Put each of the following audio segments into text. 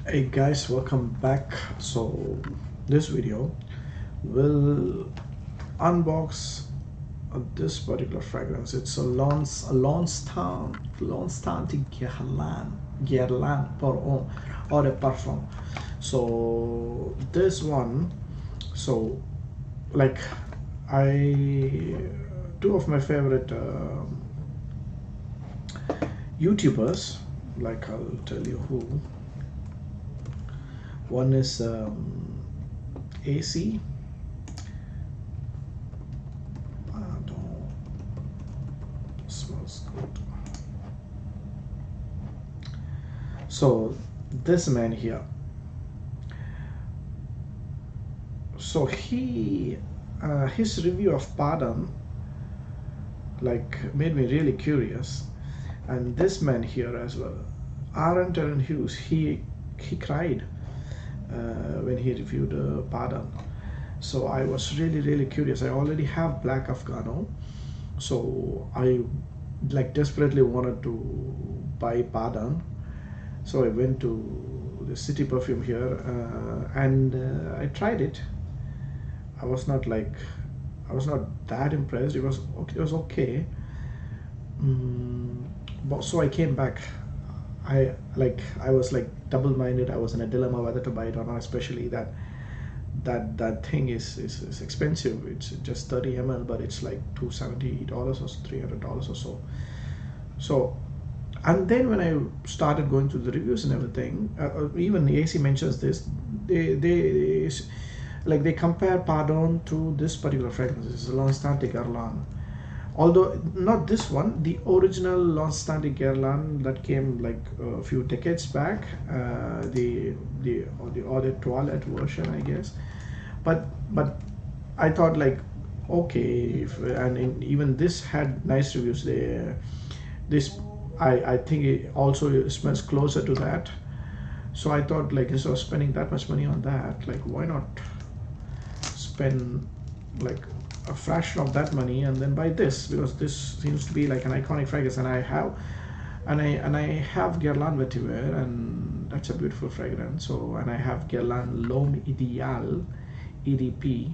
Hey guys, welcome back. So this video will unbox this particular fragrance. It's a Lanstant Guerlain pour Homme or a parfum. So this one, so like I two of my favorite YouTubers, like I'll tell you who. One is AC. Pardon. Smells good. So this man here. So his review of Pardon like made me really curious, and this man here as well, Aaron Hughes. He cried when he reviewed Pardon. So I was really curious. I already have Black Afghano, so I like desperately wanted to buy Pardon. So I went to the City Perfume here and I tried it. I was not like I was not that impressed. It was okay. It was okay. But so I came back. I was like double-minded. I was in a dilemma whether to buy it or not, especially that thing is expensive. It's just 30 ml, but it's like $270 or $300 or so. So, and then when I started going through the reviews and everything, even AC mentions this. They like they compare Pardon to this particular fragrance. This is Lanstant Guerlain. Although not this one, the original Lanstant Guerlain that came like a few decades back, the eau de toilette version, I guess. But I thought like, okay, even this had nice reviews. This I think it also smells closer to that. So I thought like instead of spending that much money on that, like why not spend like a fraction of that money and then buy this, because this seems to be like an iconic fragrance, and I have Guerlain Vetiver, and that's a beautiful fragrance. So, and I have Guerlain L'Homme Idéal EDP.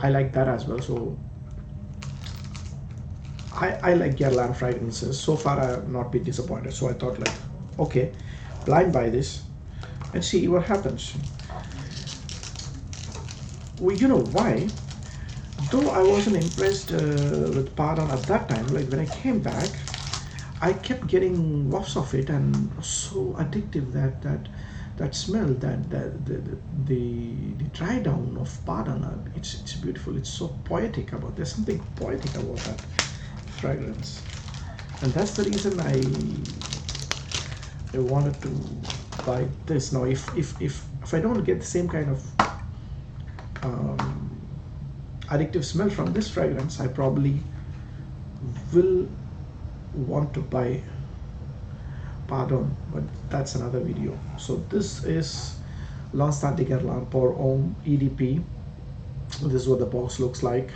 I like that as well. So I like Guerlain fragrances. So far I have not been disappointed. So I thought like, okay, blind buy this and see what happens. Well, you know why? Though I wasn't impressed with Pardon at that time, like when I came back, I kept getting wafts of it, and it was so addictive that smell, the dry down of Pardon. It's beautiful. It's so poetic about. There's something poetic about that fragrance, and that's the reason I wanted to buy this. Now, if I don't get the same kind of addictive smell from this fragrance, I probably will want to buy Pardon, but that's another video. So this is Lanstant Guerlain pour Homme EDP. This is what the box looks like,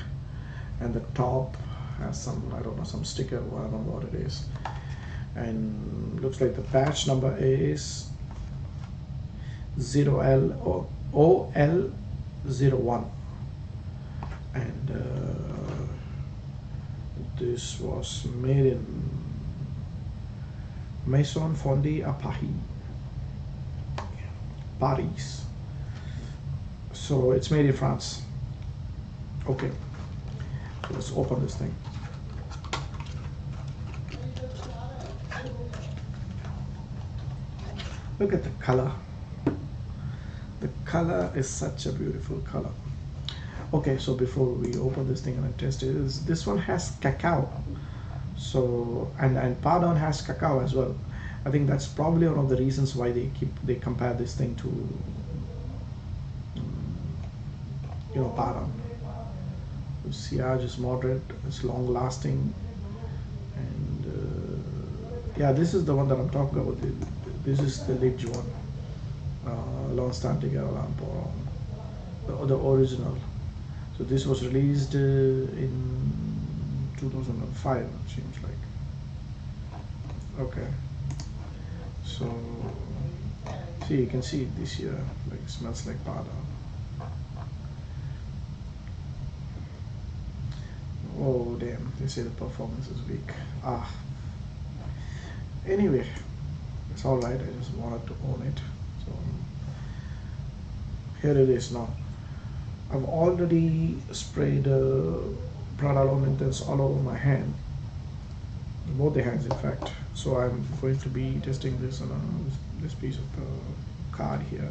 and the top has some, I don't know, some sticker, I don't know what it is, and looks like the batch number is 0OL01, and this was made in Maison Fondé à Paris, Paris. So it's made in France. Okay, so let's open this thing. Look at the color. The color is such a beautiful color. Okay, so before we open this thing and I test it, this one has cacao. So and Pardon has cacao as well. I think that's probably one of the reasons why they compare this thing to Pardon. The sillage is moderate, it's long lasting, and yeah, this is the one that I'm talking about. This is the Lidge one, Lanstant Guerlain pour Homme, the original. So this was released in 2005, it seems like. Okay, so See, you can see this here, like it smells like badam. Oh damn, they say the performance is weak. Ah, anyway, it's all right. I just wanted to own it. So here it is now. I've already sprayed Pradalon intense all over my hand, both the hands in fact. So I'm going to be testing this on this piece of card here.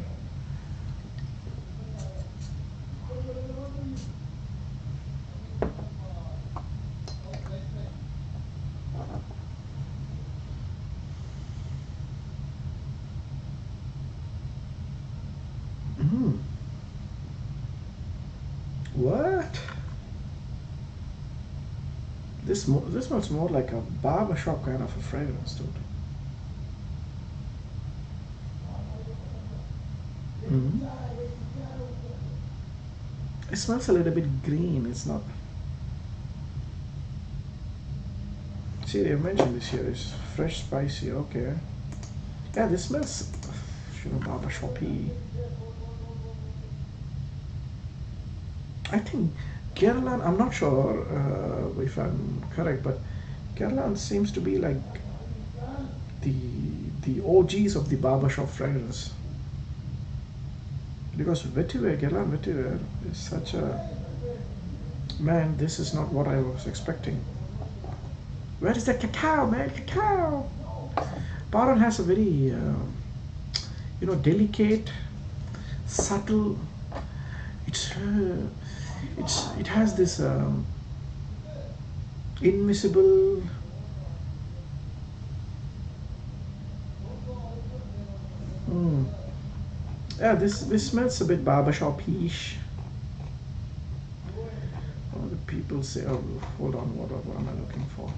Mm. What? This smells more like a barbershop kind of a fragrance, dude. Mm. It smells a little bit green. It's not. See, they mentioned this here is fresh, spicy. Okay. Yeah, this smells, barbershoppy. I think Guerlain, I'm not sure if I'm correct, but Guerlain seems to be like the OGs of the barbershop fragrance. Because vetiver, Guerlain vetiver is such a, man, this is not what I was expecting. Where is the cacao, man? Cacao! Baron has a very, delicate, subtle. It has this invisible. Yeah, this smells a bit barbershop-ish. Oh, the people say, oh, hold on, what am I looking for?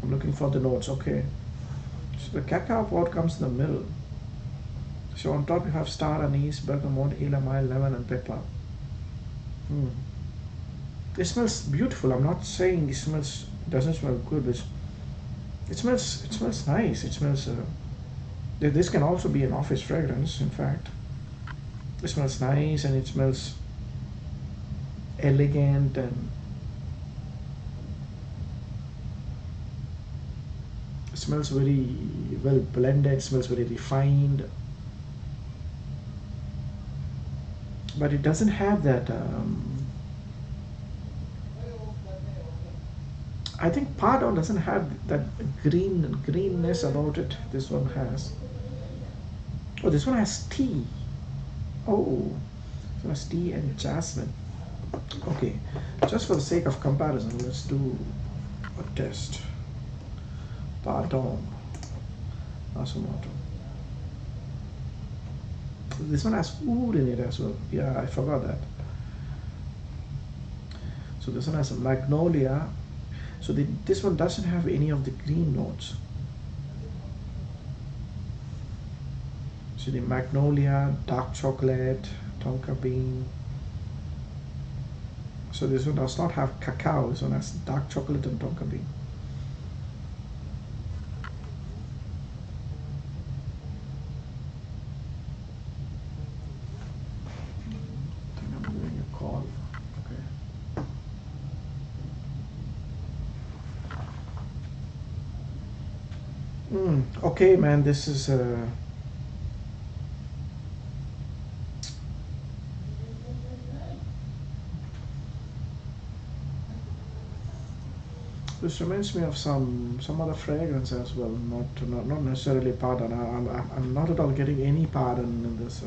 I'm looking for the notes. Okay, so the cacao pod comes in the middle. So on top you have star anise, bergamot, ylang-ylang, lemon, and pepper. It smells beautiful. I'm not saying it doesn't smell good, but it smells nice. It smells. This can also be an office fragrance. In fact, it smells nice and it smells elegant and it smells very well blended. It smells very refined, but it doesn't have that. I think Pardon doesn't have that greenness about it. This one has. Oh, this one has tea. Oh, this one has tea and jasmine. Okay, just for the sake of comparison, let's do a test. Pardon. Asumoto. This one has oud in it as well. Yeah, I forgot that. So this one has a magnolia. So this one doesn't have any of the green notes. So the magnolia, dark chocolate, tonka bean. So this one does not have cacao. This one has dark chocolate and tonka bean. I think I'm doing a call. Okay. Okay, man. This is this reminds me of some other fragrance as well. Not necessarily Pardon. I'm not at all getting any Pardon in this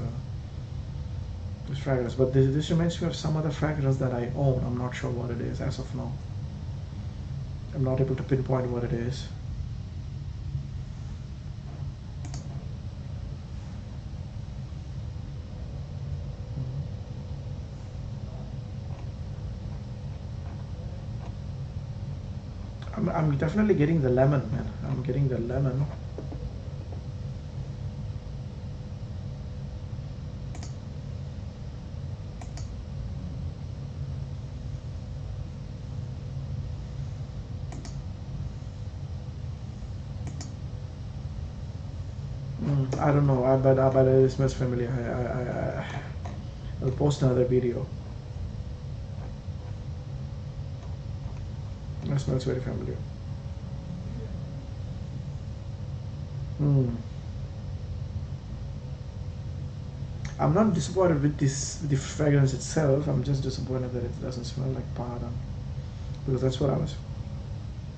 this fragrance, but this reminds me of some other fragrance that I own. I'm not sure what it is as of now. I'm not able to pinpoint what it is. I'm definitely getting the lemon, man. I'm getting the lemon. I don't know, but it smells familiar. I'll post another video. It smells very familiar. Hmm. I'm not disappointed with the fragrance itself. I'm just disappointed that it doesn't smell like pardon, because that's what I was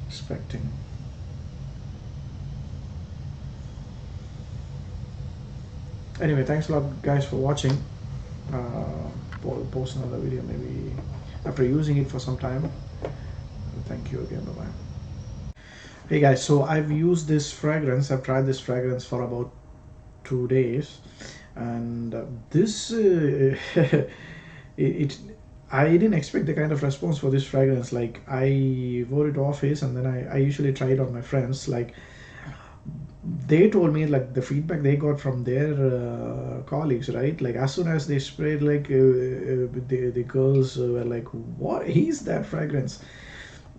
expecting. Anyway, thanks a lot, guys, for watching. We'll post another video maybe after using it for some time. Thank you again. Bye bye. Hey guys, so I've used this fragrance. I've tried this fragrance for about 2 days, and this it I didn't expect the kind of response for this fragrance. Like, I wore it office, and then I usually try it on my friends. Like, they told me, like, the feedback they got from their colleagues, right? Like, as soon as they sprayed, like, the girls were like, what is that fragrance?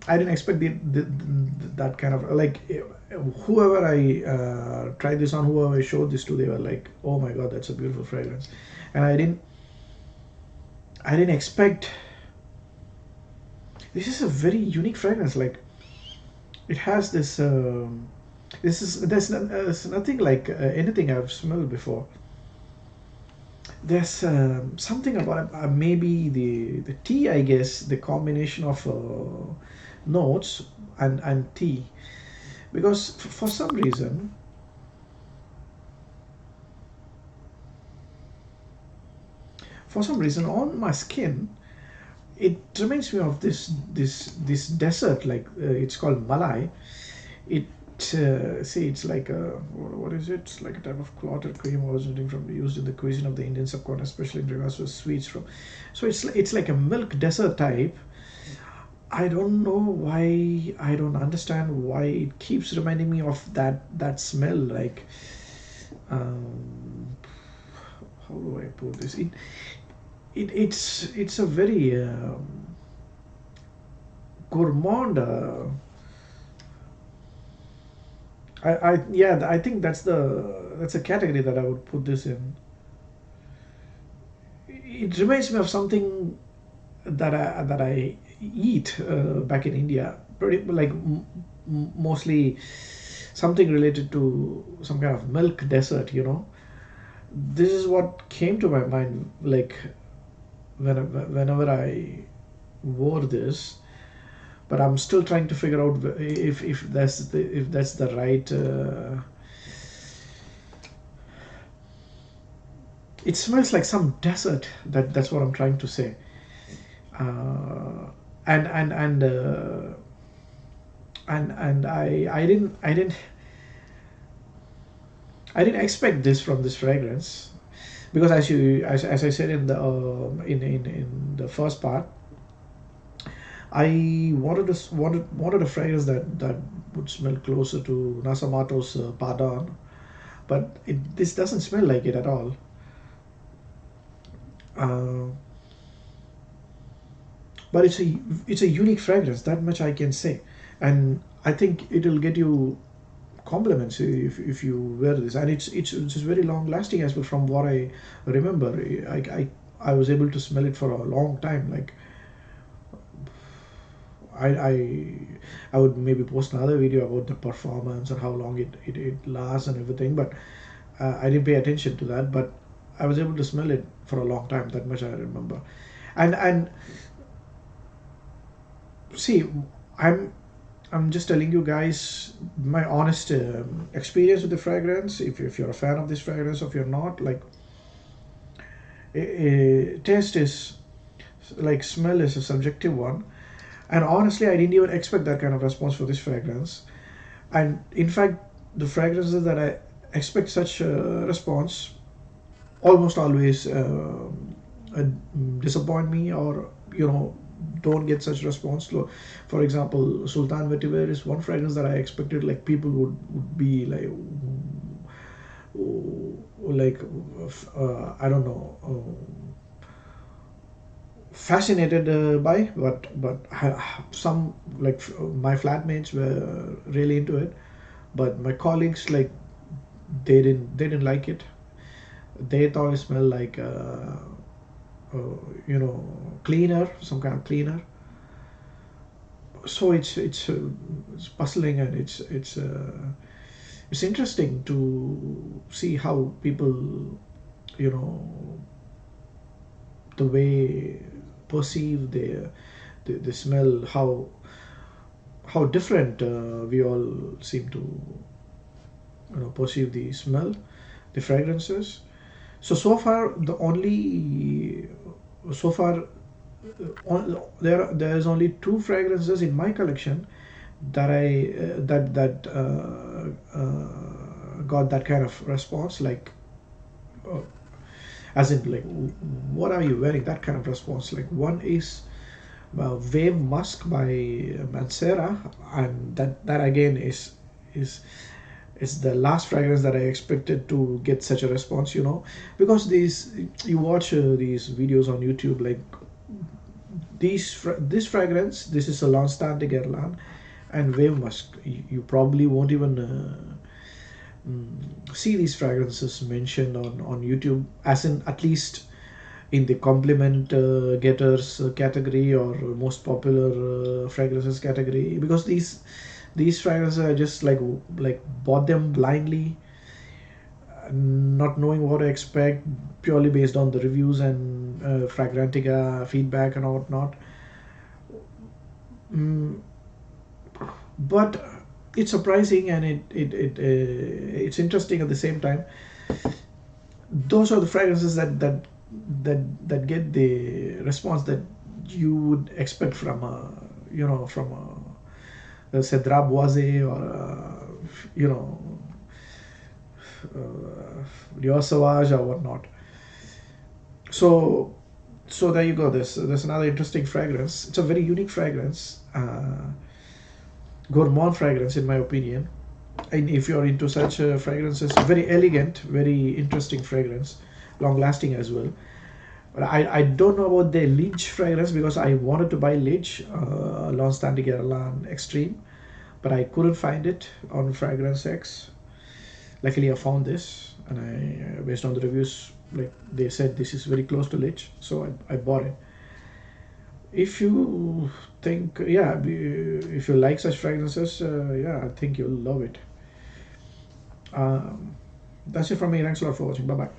I didn't expect that kind of, like, whoever I tried this on, whoever I showed this to, they were like, oh my god, that's a beautiful fragrance. And I didn't expect. This is a very unique fragrance. Like, it has this there's nothing like anything I've smelled before. There's something about maybe the tea, I guess, the combination of notes and tea, because for some reason, on my skin, it reminds me of this dessert, like, it's called malai. It see, it's like a, what is it? It's like a type of clotted cream originating from, used in the cuisine of the Indian subcontinent, especially in regards to sweets from. So it's like a milk dessert type. I don't know why. I don't understand why it keeps reminding me of that smell. Like, um, how do I put this? It's a very gourmand. Yeah, I think that's a category that I would put this in. It reminds me of something that I eat back in India. Pretty, like, mostly something related to some kind of milk dessert. This is what came to my mind. Like, whenever I wore this, but I'm still trying to figure out if that's the right. It smells like some desert. That's what I'm trying to say. Uh, and I didn't expect this from this fragrance, because as I said in the in the first part, I wanted a fragrance that would smell closer to Nasamato's Pardon, but this doesn't smell like it at all. Uh, but it's a unique fragrance, that much I can say, and I think it'll get you compliments if you wear this, and it's very long lasting as well. From what I remember, I was able to smell it for a long time. Like, I I I would maybe post another video about the performance and how long it lasts and everything, but I didn't pay attention to that. But I was able to smell it for a long time. That much I remember, and see, I'm I'm just telling you guys my honest experience with the fragrance. If you're a fan of this fragrance, or if you're not, like, taste is, like, smell is a subjective one, and honestly, I didn't even expect that kind of response for this fragrance. And in fact, the fragrances that I expect such a response almost always uh, disappoint me, or don't get such response. So, for example, Sultan Vetiver is one fragrance that I expected, like, people would be like, like, I don't know, fascinated by, but some, like, my flatmates were really into it, but my colleagues, like, they didn't like it. They thought it smelled like cleaner, some kind of cleaner. So it's puzzling, and it's interesting to see how people, you know the way perceive the smell, how different we all seem to perceive the smell, the fragrances. So far the only so far there is only two fragrances in my collection that I that got that kind of response, like uh, as in, like, what are you wearing, that kind of response. Like, one is Wave Musk by Mancera, and that again is the last fragrance that I expected to get such a response, because these you watch these videos on YouTube, like this fragrance, this is a Lanstan de Guerlain and Wave Musk. You probably won't even see these fragrances mentioned on YouTube, as in, at least in the compliment getters category, or most popular fragrances category, because these fragrances are just like bought them blindly, not knowing what to expect, purely based on the reviews and Fragrantica feedback and whatnot. mm, but it's surprising, and it's interesting at the same time. Those are the fragrances that get the response that you would expect from a Cedra Boise, or you know Dior Sauvage or whatnot. So so there you go. There's another interesting fragrance. It's a very unique fragrance, gourmand fragrance, in my opinion. And if you're into such fragrances, very elegant, very interesting fragrance, long lasting as well. But I don't know about the Lidge fragrance, because I wanted to buy Lidge Laurence Tandy Guerlain Extreme, but I couldn't find it on Fragrance X. Luckily, I found this, and I based on the reviews, like they said, this is very close to Lidge, so I bought it. If you think, yeah, if you like such fragrances, yeah, I think you'll love it. Um, that's it from me. Thanks a lot for watching. Bye bye.